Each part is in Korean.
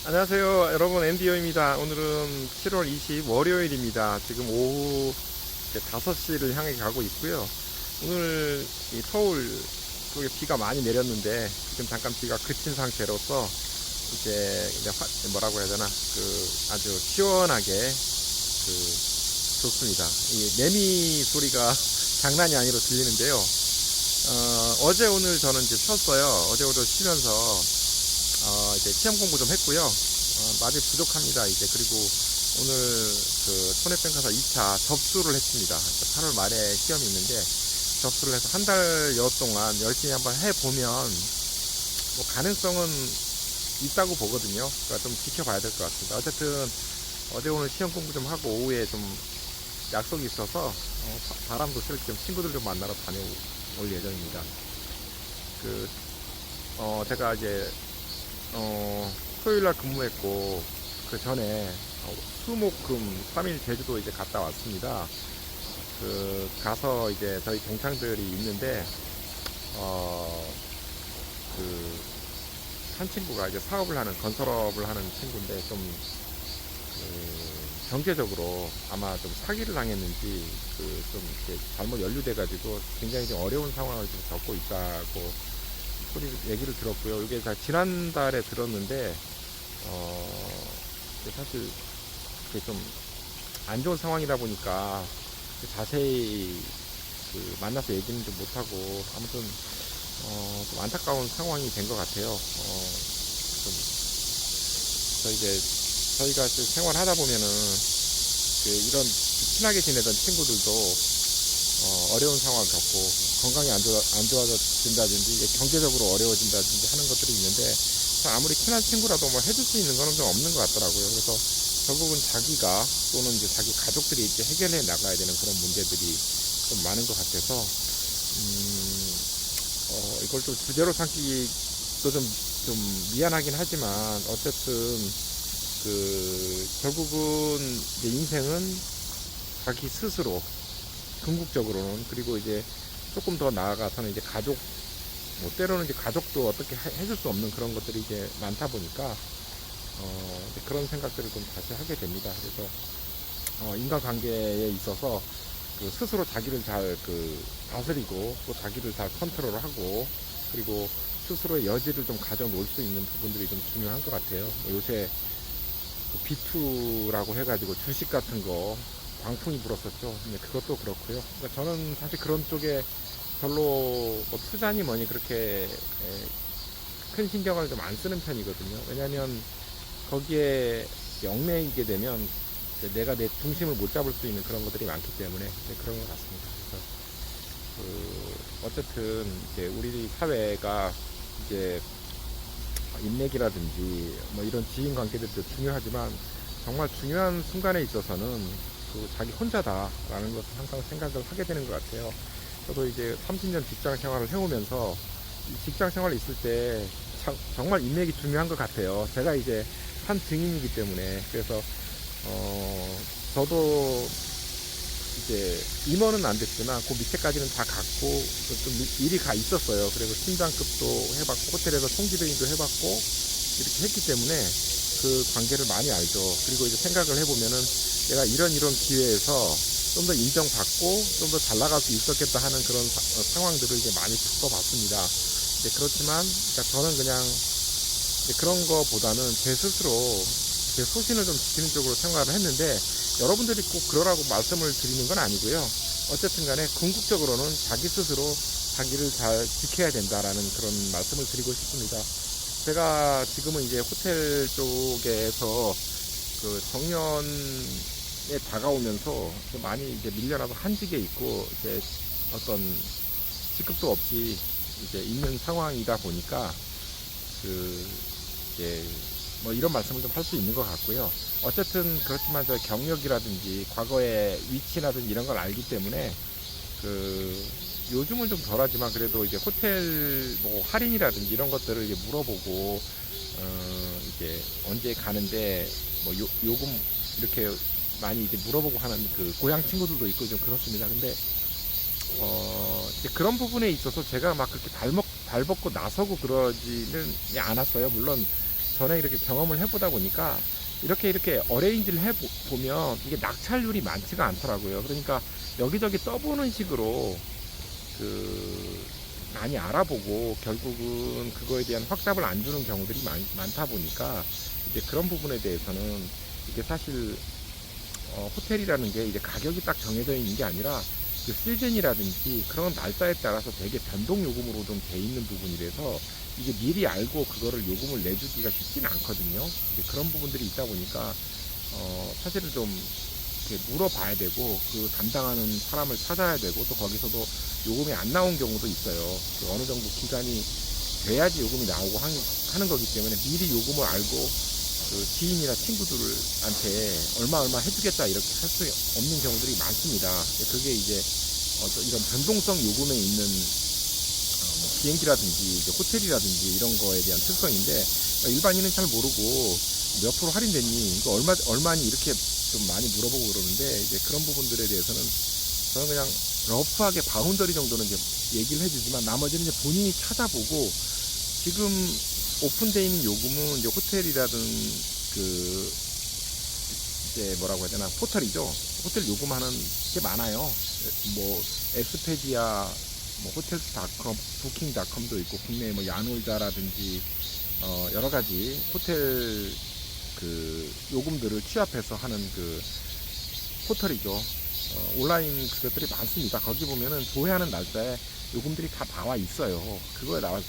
안녕하세요 여러분, 앤디오입니다. 오늘은 7월 20 월요일입니다. 지금 오후 이제 5시를 향해 가고 있고요. 오늘 이 서울 쪽에 비가 많이 내렸는데 지금 잠깐 비가 그친 상태로서 이제 뭐라고 해야 되나, 아주 시원하게 좋습니다. 이 매미 소리가 장난이 아니로 들리는데요. 어제 오늘 저는 이제 쉬었어요. 어제 오늘 쉬면서 이제 시험 공부 좀 했고요. 아직 부족합니다. 이제 그리고 오늘 손해평가사 2차 접수를 했습니다. 8월 말에 시험이 있는데 접수를 해서 한 달여 동안 열심히 한번 해보면 뭐 가능성은 있다고 보거든요. 그러니까 좀 지켜봐야 될 것 같습니다. 어쨌든 어제 오늘 시험 공부 좀 하고 오후에 좀 약속이 있어서 바람도 쐴 겸 친구들 좀 만나러 다녀올 예정입니다. 제가 이제 토요일날 근무했고, 그 전에 수목금 3일 제주도 이제 갔다 왔습니다. 가서 이제 저희 동창들이 있는데, 한 친구가 이제 건설업을 하는 친구인데, 경제적으로 아마 좀 사기를 당했는지, 좀 이렇게 잘못 연루돼가지고 굉장히 좀 어려운 상황을 좀 겪고 있다고 얘기를 들었고요. 이게 다 지난달에 들었는데, 사실 이게 좀 안 좋은 상황이다 보니까 자세히 만나서 얘기는 좀 못하고, 아무튼 좀 안타까운 상황이 된 것 같아요. 좀 저희가 생활하다 보면은 이런 친하게 지내던 친구들도 어려운 상황을 겪고 건강이 안 좋아진다든지 경제적으로 어려워진다든지 하는 것들이 있는데, 아무리 친한 친구라도 뭐 해줄 수 있는 거는 좀 없는 것 같더라고요. 그래서 결국은 자기가 또는 이제 자기 가족들이 이제 해결해 나가야 되는 그런 문제들이 좀 많은 것 같아서, 이걸 좀 주제로 삼기도 좀 미안하긴 하지만, 어쨌든 결국은 이제 인생은 자기 스스로 궁극적으로는, 그리고 이제 조금 더 나아가서는 이제 뭐 때로는 이제 가족도 어떻게 해줄 수 없는 그런 것들이 이제 많다 보니까 이제 그런 생각들을 좀 다시 하게 됩니다. 그래서 인간관계에 있어서 스스로 자기를 잘 다스리고, 또 자기를 잘 컨트롤하고, 그리고 스스로의 여지를 좀 가져 놓을 수 있는 부분들이 좀 중요한 것 같아요. 요새 B2라고 해가지고 주식 같은 거 광풍이 불었었죠. 근데 그것도 그렇고요. 그러니까 저는 사실 그런 쪽에 별로 뭐 투자니 뭐니 그렇게 큰 신경을 좀 안 쓰는 편이거든요. 왜냐하면 거기에 얽매이게 되면 내가 내 중심을 못 잡을 수 있는 그런 것들이 많기 때문에 그런 것 같습니다. 그래서 어쨌든 이제 우리 사회가 이제 인맥이라든지 뭐 이런 지인 관계들도 중요하지만, 정말 중요한 순간에 있어서는 자기 혼자다라는 것을 항상 생각을 하게 되는 것 같아요. 저도 이제 30년 직장 생활을 해오면서 이 직장 생활에 있을 때 정말 인맥이 중요한 것 같아요. 제가 이제 한 증인이기 때문에. 그래서 저도 이제 임원은 안 됐지만 그 밑에까지는 다 갔고 좀 일이 가 있었어요. 그래서 팀장급도 해봤고 호텔에서 총지배인도 해봤고 이렇게 했기 때문에 그 관계를 많이 알죠. 그리고 이제 생각을 해보면은 내가 이런 기회에서 좀 더 인정받고 좀 더 잘 나갈 수 있었겠다 하는 그런 상황들을 이제 많이 겪어봤습니다. 이제 그렇지만 그러니까 저는 그냥 그런 거보다는 제 스스로 제 소신을 좀 지키는 쪽으로 생각을 했는데, 여러분들이 꼭 그러라고 말씀을 드리는 건 아니고요. 어쨌든 간에 궁극적으로는 자기 스스로 자기를 잘 지켜야 된다라는 그런 말씀을 드리고 싶습니다. 제가 지금은 이제 호텔 쪽에서 정년에 다가오면서 많이 이제 밀려나서 한직에 있고, 이제 어떤 직급도 없이 이제 있는 상황이다 보니까 이제 뭐 이런 말씀을 좀 할 수 있는 것 같고요. 어쨌든 그렇지만 저 경력이라든지 과거의 위치라든지 이런 걸 알기 때문에 요즘은 좀 덜하지만 그래도 이제 호텔 뭐 할인이라든지 이런 것들을 이제 물어보고, 이제 언제 가는데 뭐 요금 이렇게 많이 이제 물어보고 하는 고향 친구들도 있고 좀 그렇습니다. 근데 이제 그런 부분에 있어서 제가 막 그렇게 발벗고 나서고 그러지는 않았어요. 물론 전에 이렇게 경험을 해보다 보니까 이렇게 어레인지를 해보면 이게 낙찰률이 많지가 않더라고요. 그러니까 여기저기 떠보는 식으로 많이 알아보고 결국은 그거에 대한 확답을 안 주는 경우들이 많다 보니까 이제 그런 부분에 대해서는 이게 사실 호텔이라는 게 이제 가격이 딱 정해져 있는 게 아니라 그 시즌이라든지 그런 날짜에 따라서 되게 변동 요금으로 좀 돼 있는 부분이라서 이게 미리 알고 그거를 요금을 내주기가 쉽지는 않거든요. 이제 그런 부분들이 있다 보니까 사실은 좀 이렇게 물어봐야 되고 그 담당하는 사람을 찾아야 되고 또 거기서도 요금이 안 나온 경우도 있어요. 그 어느 정도 기간이 돼야지 요금이 나오고 하는 거기 때문에 미리 요금을 알고 그 지인이나 친구들한테 얼마 해주겠다 이렇게 할 수 없는 경우들이 많습니다. 그게 이제 이런 변동성 요금에 있는 뭐 비행기라든지 이제 호텔이라든지 이런 거에 대한 특성인데 일반인은 잘 모르고 몇 프로 할인됐니 이거 얼마니 이렇게 좀 많이 물어보고 그러는데 이제 그런 부분들에 대해서는 저는 그냥 러프하게 바운더리 정도는 이제 얘기를 해주지만 나머지는 이제 본인이 찾아보고 지금 오픈되어 있는 요금은 이제 호텔이라든 이제 뭐라고 해야 되나 포털이죠. 호텔 요금하는 게 많아요. 뭐 엑스페디아, 뭐 호텔스닷컴, 부킹닷컴도 있고 국내 뭐 야놀자라든지 여러 가지 호텔 요금들을 취합해서 하는 포털이죠. 온라인 그것들이 많습니다. 거기 보면은 조회하는 날짜에 요금들이 다 나와 있어요. 그거에 나와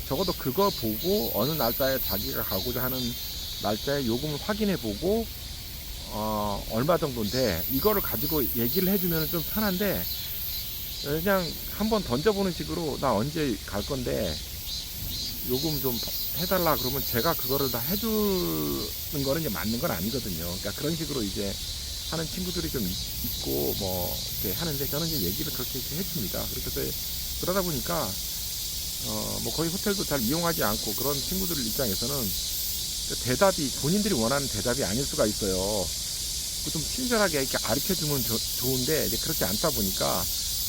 적어도 그거 보고 어느 날짜에 자기가 가고자 하는 날짜에 요금을 확인해 보고 얼마 정도인데 이거를 가지고 얘기를 해주면 좀 편한데 그냥 한번 던져보는 식으로 나 언제 갈 건데 요금 좀 해달라 그러면 제가 그거를 다 해주는 거는 이제 맞는 건 아니거든요. 그러니까 그런 식으로 이제 하는 친구들이 좀 있고 뭐 이렇게 하는데 저는 이제 얘기를 그렇게 해줍니다. 그렇게 그러다 보니까 뭐 거의 호텔도 잘 이용하지 않고 그런 친구들 입장에서는 대답이 본인들이 원하는 대답이 아닐 수가 있어요. 좀 친절하게 이렇게 가르쳐주면 좋은데 이제 그렇지 않다 보니까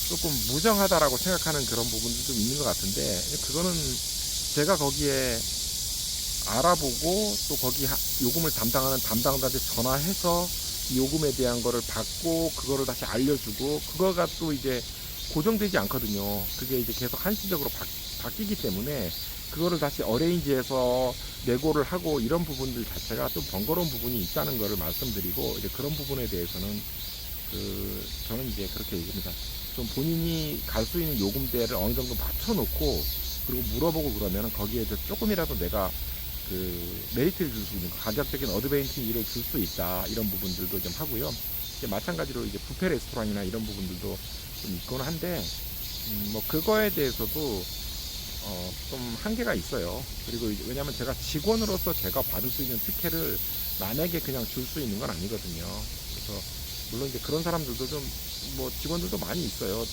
조금 무정하다라고 생각하는 그런 부분도 좀 있는 것 같은데 그거는 제가 거기에 알아보고 또 거기 요금을 담당하는 담당자한테 전화해서 이 요금에 대한 거를 받고 그거를 다시 알려주고 그거가 또 이제 고정되지 않거든요. 그게 이제 계속 한시적으로 바뀌기 때문에 그거를 다시 어레인지해서 내고를 하고 이런 부분들 자체가 좀 번거로운 부분이 있다는 거를 말씀드리고 이제 그런 부분에 대해서는 저는 이제 그렇게 얘기합니다. 좀 본인이 갈 수 있는 요금대를 어느 정도 맞춰놓고 그리고 물어보고 그러면 거기에 조금이라도 내가 메리트를 줄 수 있는 가격적인 어드밴티지를 줄 수 있다 이런 부분들도 좀 하고요. 이제 마찬가지로 이제 뷔페 레스토랑이나 이런 부분들도 좀 있곤 한데 뭐 그거에 대해서도 좀 한계가 있어요. 그리고 왜냐하면 제가 직원으로서 제가 받을 수 있는 특혜를 남에게 그냥 줄 수 있는 건 아니거든요. 그래서 물론 이제 그런 사람들도 좀 뭐 직원들도 많이 있어요.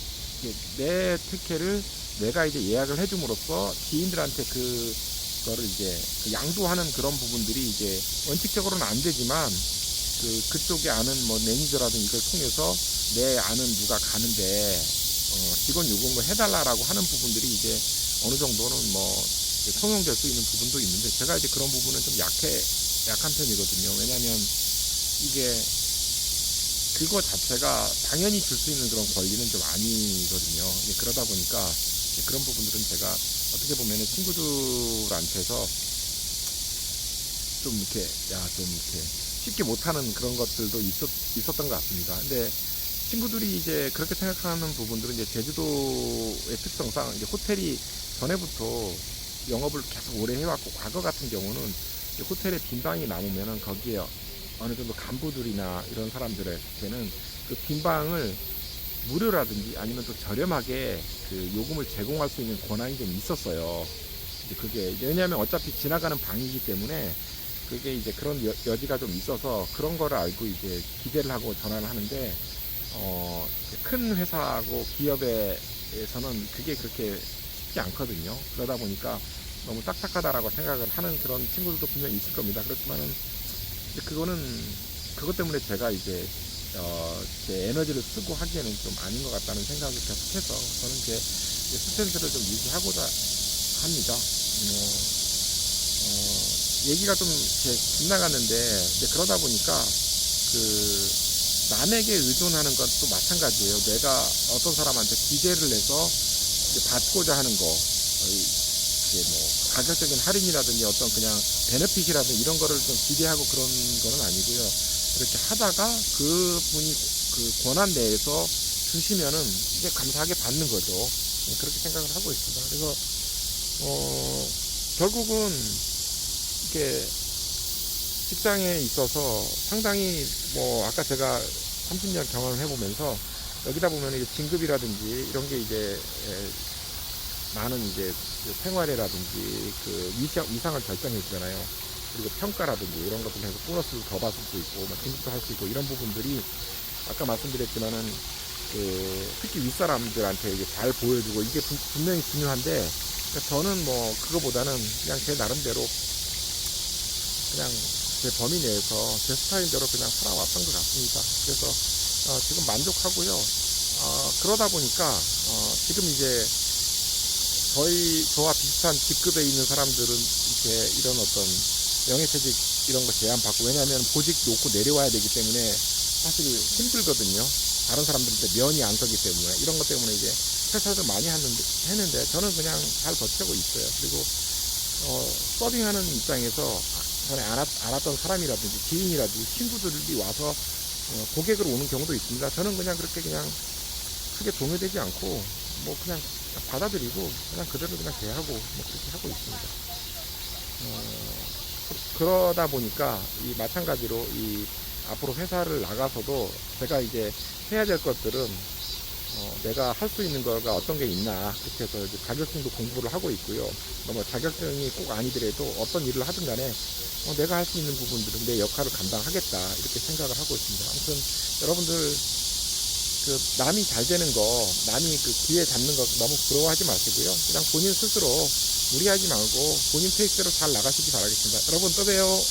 내 특혜를 내가 이제 예약을 해줌으로써 지인들한테 그거를 이제 양도하는 그런 부분들이 이제 원칙적으로는 안 되지만 그쪽에 아는 뭐 매니저라든지 이걸 통해서 내 아는 누가 가는데 직원 요금을 해달라라고 하는 부분들이 이제 어느 정도는 뭐 통용될 수 있는 부분도 있는데 제가 이제 그런 부분은 좀 약한 편이거든요. 왜냐하면 이게 그거 자체가 당연히 줄 수 있는 그런 권리는 좀 아니거든요. 그러다 보니까 그런 부분들은 제가 어떻게 보면은 친구들한테서 좀 이렇게 쉽게 못하는 그런 것들도 있었던 것 같습니다. 근데 친구들이 이제 그렇게 생각하는 부분들은 이제 제주도의 특성상 이제 호텔이 전에부터 영업을 계속 오래 해왔고 과거 같은 경우는 호텔에 빈방이 남으면은 거기에 어느 정도 간부들이나 이런 사람들한테는 그 빈방을 무료라든지 아니면 또 저렴하게 요금을 제공할 수 있는 권한이 좀 있었어요. 그게 왜냐하면 어차피 지나가는 방이기 때문에 그게 이제 그런 여지가 좀 있어서 그런 거를 알고 이제 기대를 하고 전화를 하는데 큰 회사하고 기업에서는 그게 그렇게 쉽지 않거든요. 그러다 보니까 너무 딱딱하다라고 생각을 하는 그런 친구들도 분명히 있을 겁니다. 그렇지만은 그거는 그것 때문에 제가 이제 제 에너지를 쓰고 하기에는 좀 아닌 것 같다는 생각을 계속해서 저는 제 스탠스를 좀 유지하고자 합니다. 얘기가 좀 이렇게 빗나갔는데, 이제 그러다 보니까 그 남에게 의존하는 건 또 마찬가지예요. 내가 어떤 사람한테 기대를 해서 이제 받고자 하는 거, 이게 뭐 가격적인 할인이라든지 어떤 그냥 베네핏이라든지 이런 거를 좀 기대하고 그런 거는 아니고요. 이렇게 하다가 그 분이 그 권한 내에서 주시면은 이제 감사하게 받는 거죠. 그렇게 생각을 하고 있습니다. 그래서 결국은 이렇게 직장에 있어서 상당히 뭐 아까 제가 30년 경험을 해보면서 여기다 보면 이제 진급이라든지 이런 게 이제 많은 이제 그 생활이라든지 그 위상을 결정해 주잖아요. 그리고 평가라든지 이런 것들 해서 보너스를 더 받을 수 있고 뭐 진급도 할 수 있고 이런 부분들이 아까 말씀드렸지만은 그 특히 윗사람들한테 이게 잘 보여주고 이게 분명히 중요한데 저는 뭐 그거보다는 그냥 제 나름대로 그냥 제 범위 내에서 제 스타일대로 그냥 살아왔던 것 같습니다. 그래서 지금 만족하고요. 그러다 보니까 지금 이제 저와 비슷한 직급에 있는 사람들은 이렇게 이런 어떤 명예퇴직 이런 거 제한받고, 왜냐하면 보직 놓고 내려와야 되기 때문에 사실 힘들거든요. 다른 사람들한테 면이 안 서기 때문에 이런 것 때문에 이제 퇴사를 많이 했는데 저는 그냥 잘 버티고 있어요. 그리고 서빙하는 입장에서 전에 알았던 사람이라든지 지인이라든지 친구들이 와서 고객으로 오는 경우도 있습니다. 저는 그냥 그렇게 그냥 크게 동요되지 않고 뭐 그냥 받아들이고 그냥 그대로 그냥 대하고 뭐 그렇게 하고 있습니다. 그러다 보니까 이 마찬가지로 이 앞으로 회사를 나가서도 제가 이제 해야 될 것들은 내가 할 수 있는 거가 어떤 게 있나, 그렇게 해서 이제 자격증도 공부를 하고 있고요. 뭐 자격증이 꼭 아니더라도 어떤 일을 하든 간에 내가 할 수 있는 부분들은 내 역할을 감당하겠다 이렇게 생각을 하고 있습니다. 아무튼 여러분들 그 남이 잘 되는 거, 남이 그 기회 잡는 거 너무 부러워하지 마시고요. 그냥 본인 스스로 무리하지 말고 본인 페이스대로 잘 나가시기 바라겠습니다. 여러분 또 봬요.